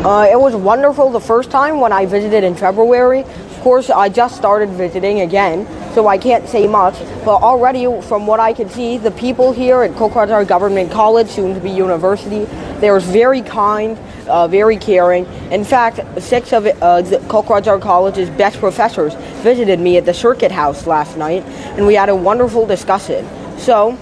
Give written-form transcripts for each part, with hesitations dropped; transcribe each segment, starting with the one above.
It was wonderful the first time when I visited in February. Of course, I just started visiting again, so I can't say much. But already, from what I can see, the people here at Kokrajar Government College, soon to be university, they're very kind, very caring. In fact, 6 of Kokrajar College's best professors visited me at the Circuit House last night, and we had a wonderful discussion. So,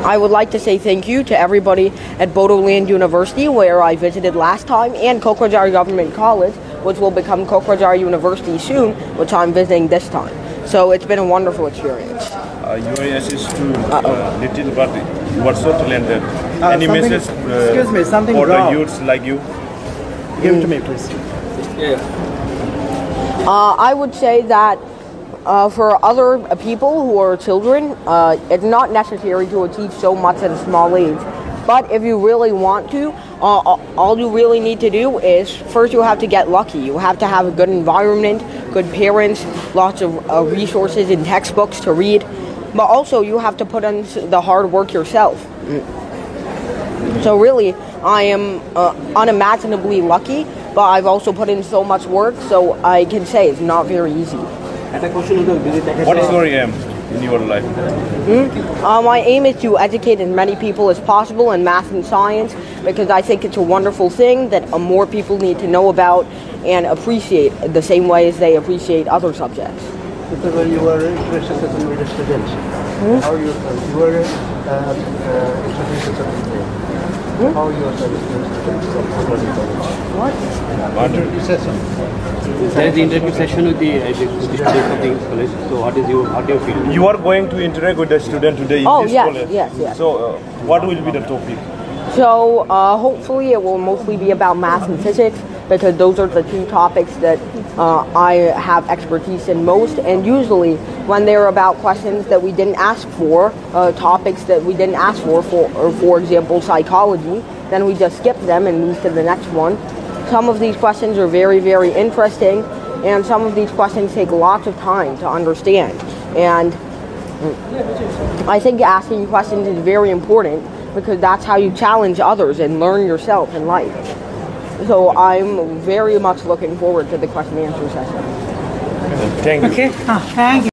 I would like to say thank you to everybody at Bodoland University, where I visited last time, and Kokrajar Government College, which will become Kokrajar University soon, which I'm visiting this time. So it's been a wonderful experience. Your assist to little, but you are so talented. Any message excuse me, something for wrong. the youths like you? Give it to me, please. Yeah. I would say that for other people who are children, it's not necessary to achieve so much at a small age. But if you really want to, all you really need to do is, first you have to get lucky. You have to have a good environment, good parents, lots of resources and textbooks to read. But also you have to put in the hard work yourself. So really, I am unimaginably lucky, but I've also put in so much work, so I can say it's not very easy. What is your aim in your life? My aim is to educate as many people as possible in math and science, because I think it's a wonderful thing that more people need to know about and appreciate the same way as they appreciate other subjects. Because you were interested in the students. How you were interested in how you are What? Interview session. There is the interview session with the students of the college. So how do you feel? You are going to interact with the student today in this college. Yes. So what will be the topic? So hopefully it will mostly be about math and physics, because those are the 2 topics that I have expertise in most. And usually when they're about questions that we didn't ask for, topics that we didn't ask for example, psychology, then we just skip them and move to the next one. Some of these questions are very, very interesting, and some of these questions take lots of time to understand. And I think asking questions is very important, because that's how you challenge others and learn yourself in life. So I'm very much looking forward to the question and answer session. Thank you. Okay. Thank you.